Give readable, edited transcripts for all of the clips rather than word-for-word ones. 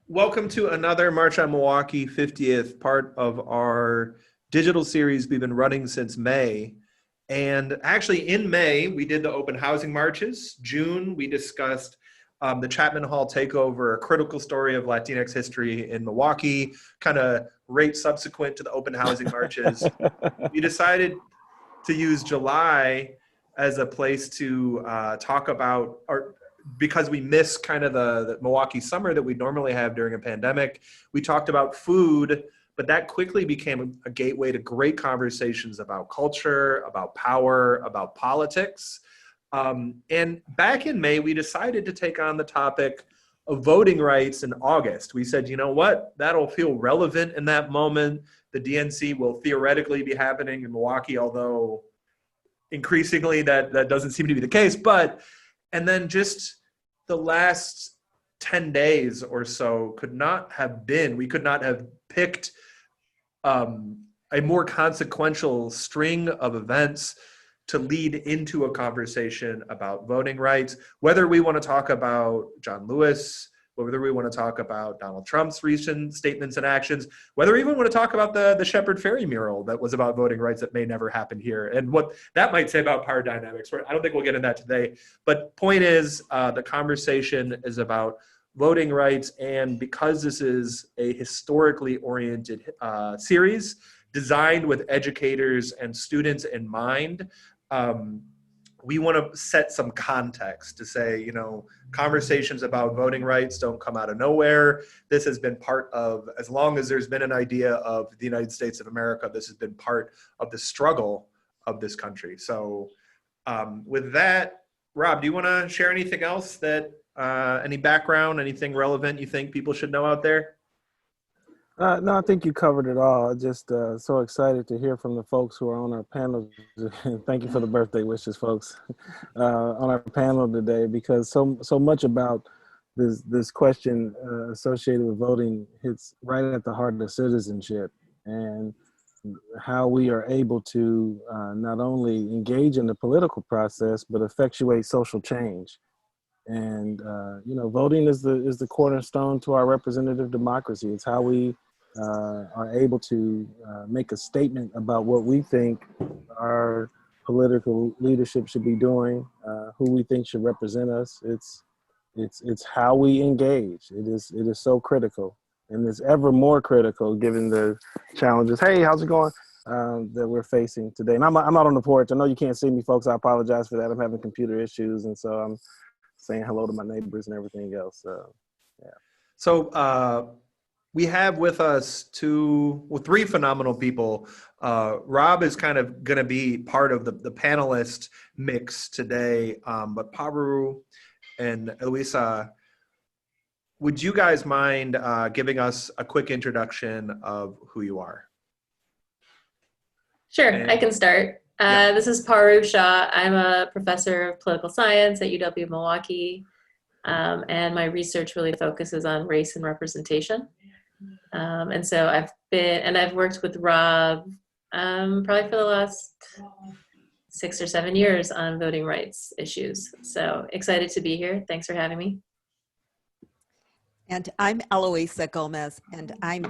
Welcome to another March on Milwaukee 50th part of our digital series we've been running since May. And actually, in May, we did the open housing marches. June, we discussed the Chapman Hall takeover, a critical story of Latinx history in Milwaukee, kind of right subsequent to the open housing marches. We decided to use July as a place to talk about, or because we miss kind of the Milwaukee summer that we normally have during a pandemic. We talked about food, but that quickly became a gateway to great conversations about culture, about power, about politics. And back in May, we decided to take on the topic of voting rights in August. We said, you know what, that'll feel relevant in that moment. The DNC will theoretically be happening in Milwaukee, although increasingly that doesn't seem to be the case. And then just the last 10 days or so we could not have picked a more consequential string of events to lead into a conversation about voting rights, whether we want to talk about John Lewis, whether we want to talk about Donald Trump's recent statements and actions, whether we even want to talk about the Shepard Ferry mural that was about voting rights that may never happen here, and what that might say about power dynamics. I don't think we'll get into that today. But point is, the conversation is about voting rights, and because this is a historically oriented series designed with educators and students in mind, we want to set some context to say, conversations about voting rights don't come out of nowhere. This has been part of, as long as there's been an idea of the United States of America, this has been part of the struggle of this country. So with that, Rob, do you want to share anything else any background, anything relevant you think people should know out there? No, I think you covered it all. Just so excited to hear from the folks who are on our panel. Thank you for the birthday wishes, folks, on our panel today, because so much about this question associated with voting hits right at the heart of citizenship and how we are able to not only engage in the political process but effectuate social change. And voting is the cornerstone to our representative democracy. It's how we are able to make a statement about what we think our political leadership should be doing, who we think should represent us. It's how we engage. It is so critical, and it's ever more critical given the challenges. Hey, how's it going? That we're facing today. And I'm out on the porch. I know you can't see me, folks. I apologize for that. I'm having computer issues, and so I'm saying hello to my neighbors and everything else. Yeah. So we have with us three phenomenal people. Rob is kind of going to be part of the panelist mix today, but Paru and Elisa, would you guys mind giving us a quick introduction of who you are? Sure, I can start. This is Paru Shah. I'm a professor of political science at UW-Milwaukee, and my research really focuses on race and representation. And so I've worked with Rob probably for the last 6 or 7 years on voting rights issues. So excited to be here. Thanks for having me. And I'm Eloisa Gomez, and I'm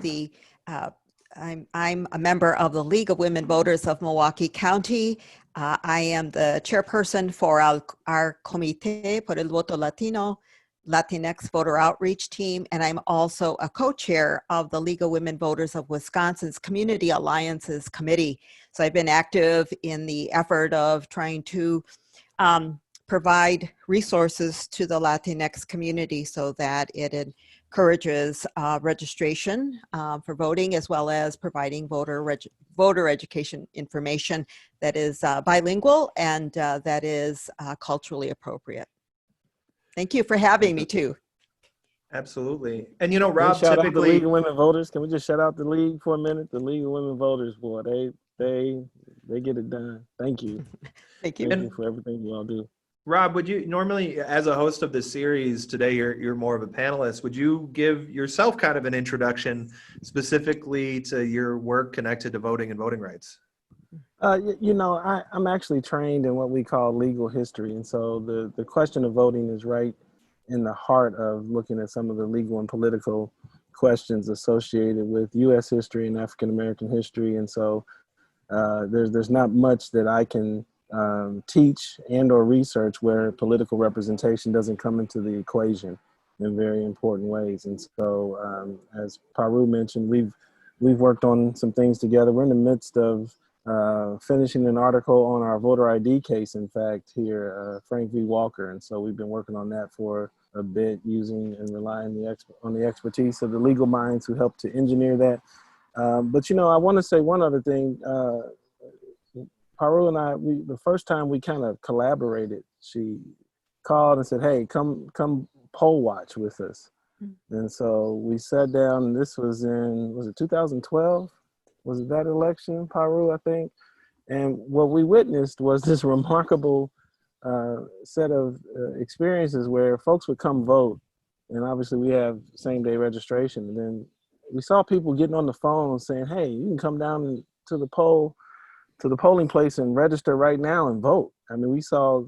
I'm a member of the League of Women Voters of Milwaukee County. I am the chairperson for our Comité por el Voto Latino, Latinx voter outreach team, and I'm also a co-chair of the League of Women Voters of Wisconsin's Community Alliances Committee. So I've been active in the effort of trying to provide resources to the Latinx community so that it encourages registration for voting, as well as providing voter education information that is bilingual and that is culturally appropriate. Thank you for having me too. Absolutely. And Rob, shout out the League of Women Voters. Can we just shout out the League for a minute? The League of Women Voters, boy, they get it done. Thank you. Thank you. Thank you for everything you all do. Rob, would you normally, as a host of this series today, you're more of a panelist, would you give yourself kind of an introduction specifically to your work connected to voting and voting rights? I'm actually trained in what we call legal history. And so the question of voting is right in the heart of looking at some of the legal and political questions associated with U.S. history and African American history. And so there's not much that I can teach and or research where political representation doesn't come into the equation in very important ways. And so, as Paru mentioned, we've worked on some things together. We're in the midst of finishing an article on our voter ID case, in fact, here, Frank v. Walker. And so we've been working on that for a bit, using and relying on the expertise of the legal minds who helped to engineer that. But, I want to say one other thing. Paru and I, the first time we kind of collaborated, she called and said, "Hey, come poll watch with us." And so we sat down, and this was it 2012? Was it that election, Paru, I think? And what we witnessed was this remarkable set of experiences where folks would come vote. And obviously we have same-day registration. And then we saw people getting on the phone saying, "Hey, you can come down to the polling place and register right now and vote." I mean, we saw,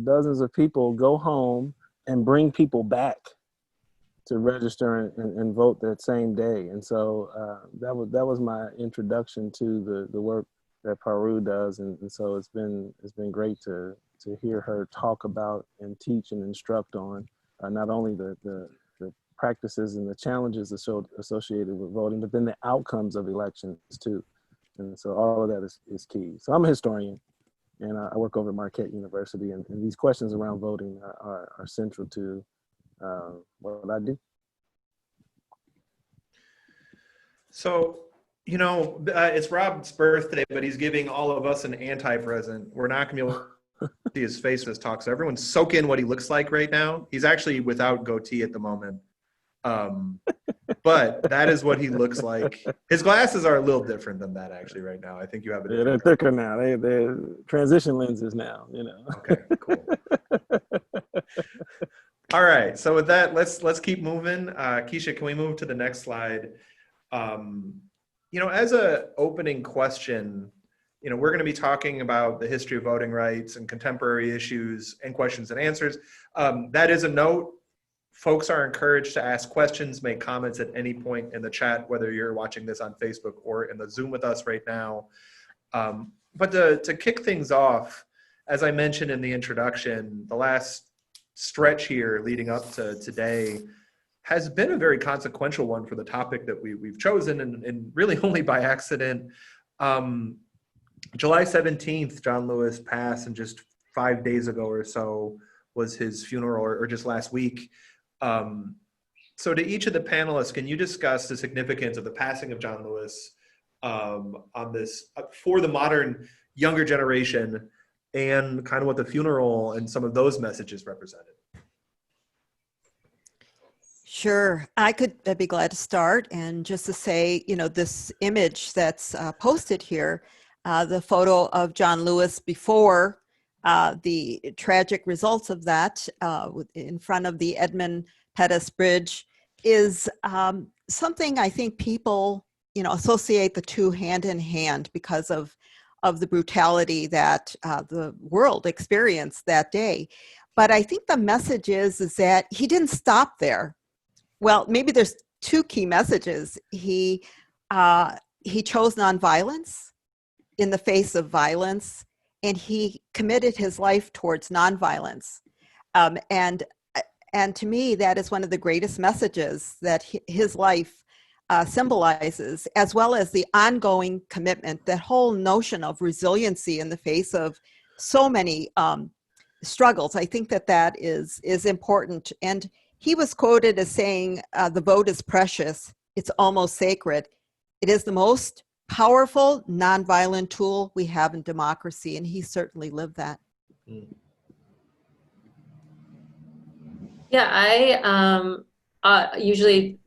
dozens of people go home and bring people back to register and vote that same day. And so that was my introduction to the work that Paru does. And so it's been great to hear her talk about and teach and instruct on not only the practices and the challenges associated with voting, but then the outcomes of elections too. And so all of that is key. So I'm a historian, and I work over at Marquette University, and these questions around voting are central to what I do. So, it's Rob's birthday, but he's giving all of us an anti-present. We're not going to be able to see his face in this talk, so everyone soak in what he looks like right now. He's actually without goatee at the moment. But that is what he looks like. His glasses are a little different than that actually right now. I think you have it. Yeah, they're thicker now. They're transition lenses now, Okay, cool. All right. So with that, let's keep moving. Keisha, can we move to the next slide? As a opening question, we're going to be talking about the history of voting rights and contemporary issues and questions and answers. That is a note. Folks are encouraged to ask questions, make comments at any point in the chat, whether you're watching this on Facebook or in the Zoom with us right now. But to kick things off, as I mentioned in the introduction, the last stretch here leading up to today has been a very consequential one for the topic that we've chosen, and really only by accident. July 17th, John Lewis passed, and just 5 days ago or so was his funeral, or just last week. So to each of the panelists, can you discuss the significance of the passing of John Lewis on this for the modern younger generation, and kind of what the funeral and some of those messages represented? Sure, I could be glad to start. And just to say, this image that's posted here, the photo of John Lewis before the tragic results of that in front of the Edmund Pettus Bridge is something I think people, associate the two hand in hand because of the brutality that the world experienced that day. But I think the message is that he didn't stop there. Well, maybe there's two key messages. He chose nonviolence in the face of violence, and he committed his life towards nonviolence. And to me, that is one of the greatest messages that his life symbolizes, as well as the ongoing commitment, that whole notion of resiliency in the face of so many struggles. I think that is important. And he was quoted as saying, "The vote is precious. It's almost sacred. It is the most powerful nonviolent tool we have in democracy," and he certainly lived that. Yeah, I usually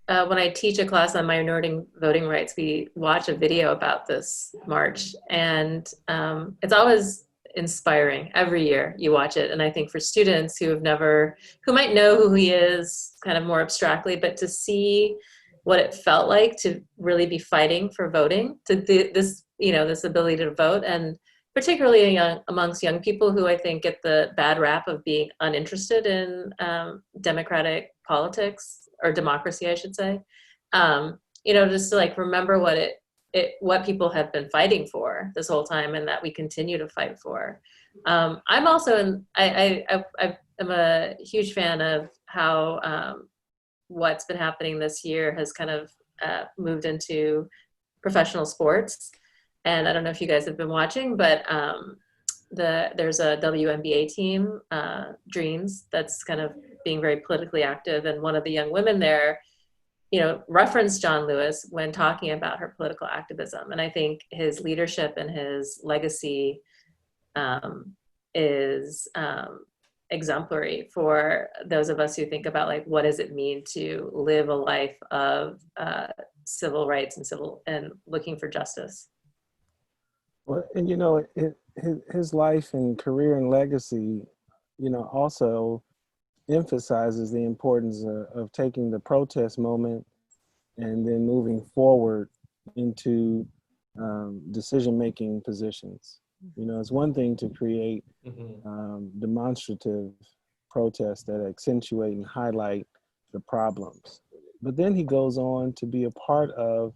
when I teach a class on minority voting rights, we watch a video about this march, and it's always inspiring. Every year you watch it, and I think for students who might know who he is kind of more abstractly, but to see what it felt like to really be fighting for voting, this ability to vote, and particularly amongst young people who I think get the bad rap of being uninterested in democratic politics, or democracy, I should say. Just to like remember what people have been fighting for this whole time, and that we continue to fight for. I'm also I'm a huge fan of how what's been happening this year has kind of moved into professional sports. And I don't know if you guys have been watching, but there's a WNBA team, Dreams, that's kind of being very politically active. And one of the young women there, referenced John Lewis when talking about her political activism. And I think his leadership and his legacy is exemplary for those of us who think about like, what does it mean to live a life of civil rights and looking for justice. Well, and his life and career and legacy, also emphasizes the importance of taking the protest moment and then moving forward into decision-making positions. It's one thing to create demonstrative protests that accentuate and highlight the problems, but then he goes on to be a part of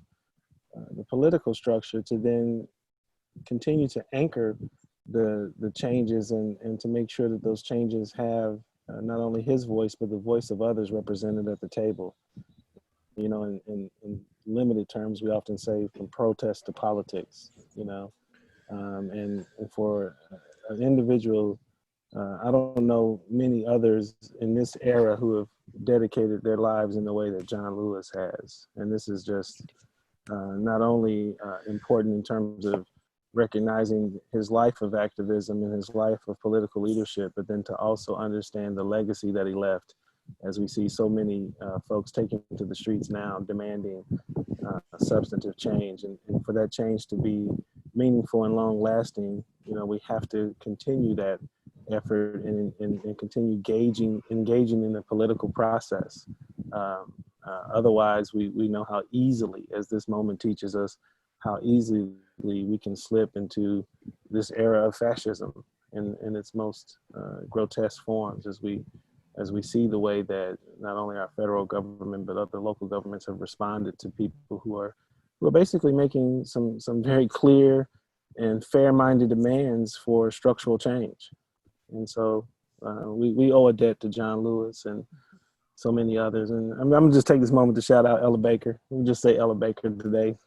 the political structure to then continue to anchor the changes and to make sure that those changes have not only his voice, but the voice of others represented at the table. In limited terms, we often say from protest to politics, and for an individual, I don't know many others in this era who have dedicated their lives in the way that John Lewis has. And this is just not only important in terms of recognizing his life of activism and his life of political leadership, but then to also understand the legacy that he left, as we see so many folks taking to the streets now demanding substantive change. And for that change to be meaningful and long lasting, we have to continue that effort and continue engaging in the political process. Otherwise, we know how easily, as this moment teaches us, how easily we can slip into this era of fascism in its most grotesque forms, as we see the way that not only our federal government but other local governments have responded to people who are basically making some very clear and fair-minded demands for structural change. And so we owe a debt to John Lewis and so many others. And I'm gonna just take this moment to shout out Ella Baker. We'll just say Ella Baker today.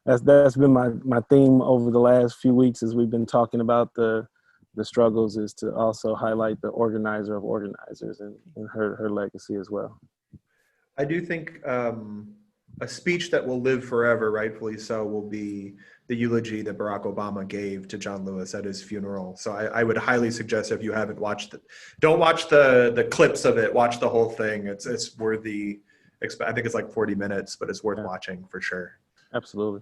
That's been my theme over the last few weeks as we've been talking about the struggles, is to also highlight the organizer of organizers and her legacy as well. I do think a speech that will live forever, rightfully so, will be the eulogy that Barack Obama gave to John Lewis at his funeral. So I would highly suggest, if you haven't watched it, don't watch the clips of it, watch the whole thing. It's worthy. I think it's like 40 minutes, but it's worth watching for sure. Absolutely.